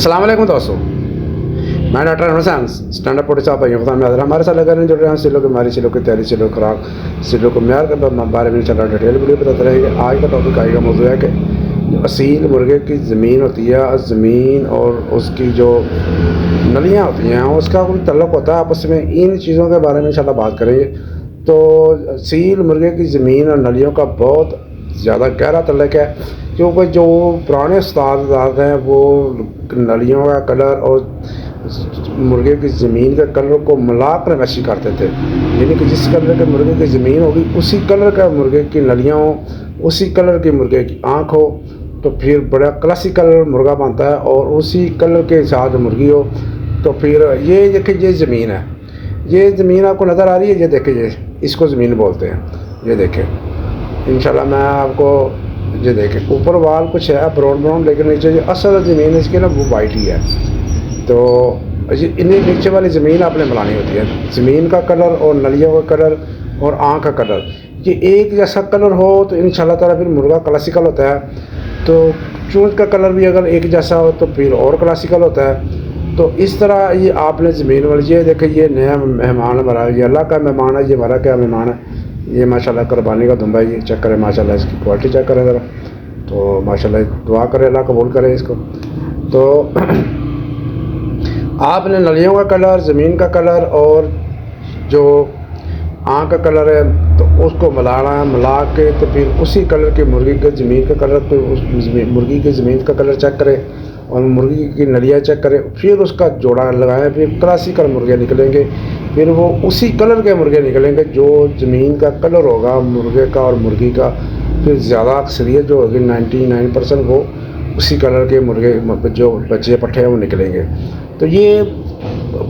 अस्सलाम वालेकुम दोस्तों, मैं डॉक्टर हसन स्टैंड अप साहब भाइयों को सामने हाजिर हमारे साथ लगा जुड़ रहे हैं सिलों की मारी सिलों की तैयारी सिलों खुराक सिलों को म्यार के बारे में चला डिटेल वीडियो बताते रहेंगे। आज का टॉपिक आएगा मौजूद है कि जो असील मुर्गे की ज़मीन होती है, ज़मीन और उसकी जो नलियाँ होती हैं उसका कोई तल्लुक़ होता है आपस में, इन चीज़ों के बारे में इंशाल्लाह बात करेंगे। तो असील मुर्गे की ज़मीन और नलियों का बहुत ज़्यादा गहरा तल्लुक़ है, क्योंकि जो पुराने उस्ताद हैं वो नलियों का कलर और मुर्गे की ज़मीन के कलर को मिलाकर नक्शी करते थे, यानी कि जिस कलर के मुर्गे की ज़मीन होगी उसी कलर का मुर्गे की नलियाँ हो, उसी कलर की मुर्गे की आँख हो, तो फिर बड़ा क्लासिकल मुर्गा बनता है। और उसी कलर के साथ मुर्गी हो तो फिर ये देखिए, ये ज़मीन है, ये ज़मीन आपको नज़र आ रही है, ये देखिए, इसको ज़मीन बोलते हैं। ये देखें इंशाल्लाह मैं आपको, ये देखें ऊपर वाल कुछ है ब्राउन ब्राउन, लेकिन नीचे जो असल ज़मीन इसकी ना वो वाइट ही है। तो ये इन्हें नीचे वाली ज़मीन आपने मिलानी होती है, ज़मीन का कलर और नलियों का कलर और आँख का कलर, ये एक जैसा कलर हो तो इंशाल्लाह ताला फिर मुर्गा क्लासिकल होता है। तो चूंज का कलर भी अगर एक जैसा हो तो फिर और क्लासिकल होता है। तो इस तरह ये आपने ज़मीन वाली, ये देखें ये नया मेहमान हमारा, ये अल्लाह का मेहमान है, ये हमारा क्या मेहमान है, ये माशाल्लाह कुर्बानी का दुम्बा, ये चेक करें माशाल्लाह, इसकी क्वालिटी चेक करें ज़रा। तो माशाल्लाह दुआ करें अल्लाह कबूल करे इसको। तो आपने नलियों का कलर, ज़मीन का कलर और जो आँख का कलर है तो उसको मिलाना है, मिला के तो फिर उसी कलर के मुर्गी के ज़मीन का कलर, तो उस मुर्गी की ज़मीन का कलर चेक करें और मुर्गी की नलियाँ चेक करें, फिर उसका जोड़ा लगाएं, फिर क्लासिकल मुर्गे निकलेंगे, फिर वो उसी कलर के मुर्गे निकलेंगे जो ज़मीन का कलर होगा मुर्गे का और मुर्गी का, फिर ज़्यादा अक्सरियत जो होगी 99% वो उसी कलर के मुर्गे जो बच्चे पट्टे हैं वो निकलेंगे। तो ये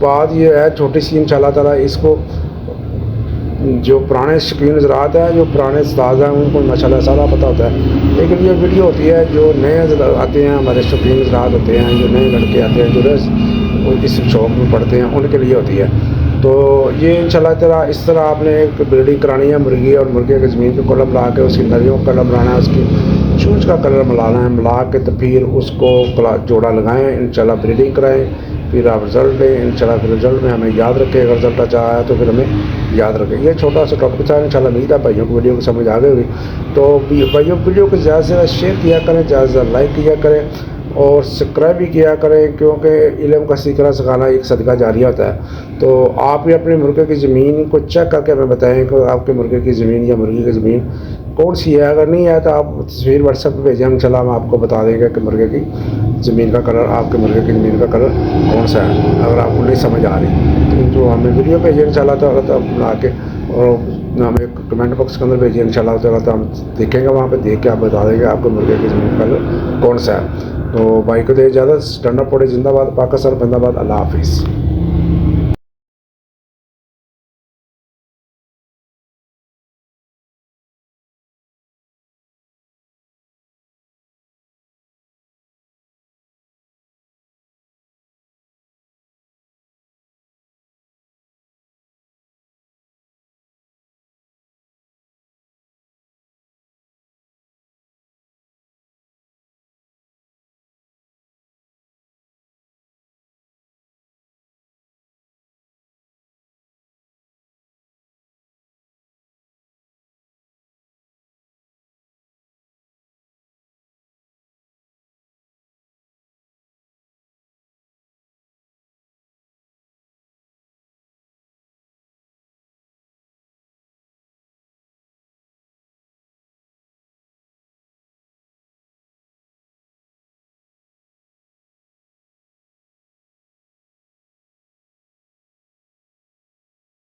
बात ये है छोटी सी, इंशाल्लाह ताला इसको जो पुराने शौकीन हज़रात हैं, जो पुराने उस्ताद हैं, उनको माशाल्लाह सारा पता होता है। लेकिन ये वीडियो होती है जो नए आते हैं, हमारे शौकीन हज़रात होते हैं, जो नए लड़के आते हैं जो इस शौक़ में पढ़ते हैं, उनके लिए होती है। तो ये इंशाल्लाह ताला इस तरह आपने एक ब्रीडिंग करानी है मुर्गी और मुर्गे की ज़मीन पे कलर मिला के, उसकी नलियों का कलर बनाना है, उसकी चूंच का कलर मिलाना है, मिला के तो फिर उसको जोड़ा लगाएँ, इंशाल्लाह ब्रीडिंग कराएँ, फिर आप रिज़ल्ट लें इंशाल्लाह। फिर रिज़ल्ट में हमें याद रखें, अगर रिज़ल्ट अच्छा आया तो फिर हमें याद रखें। ये छोटा सा टॉपिक था, इंशाल्लाह उम्मीद है भाइयों को वीडियो को समझ आ गई होगी। तो भाइयों वीडियो को ज़्यादा से ज़्यादा शेयर किया करें, ज़्यादा से ज़्यादा लाइक किया करें और सब्सक्राइब भी किया करें, क्योंकि इल्म का सीखना सिखाना एक सदका जारिया होता है। तो आप भी अपने मुर्गे की ज़मीन को चेक करके हमें बताएँ कि आपके मुर्गे की ज़मीन या मुर्गी की ज़मीन कौन सी है। अगर नहीं है तो आप तस्वीर व्हाट्सएप पर भेजें, इंशाल्लाह हम आपको बता देंगे कि मुर्गे की ज़मीन का कलर, आपके मुर्गे की ज़मीन का कलर कौन सा है। अगर आपको नहीं समझ आ रही तो हमें वीडियो भेजिए इंशाल्लाह ताला, तो बना के और हमें कमेंट बॉक्स के अंदर भेजिए इंशाल्लाह ताला, तो हम देखेंगे, वहाँ पे देख के आप बता देंगे आपके मुर्गे की ज़मीन का कलर कौन सा है। तो भाई को दे इजाज़त, स्टैंड अप जिंदाबाद, पाकिस्तान जिंदाबाद, अल्लाह हाफिज़।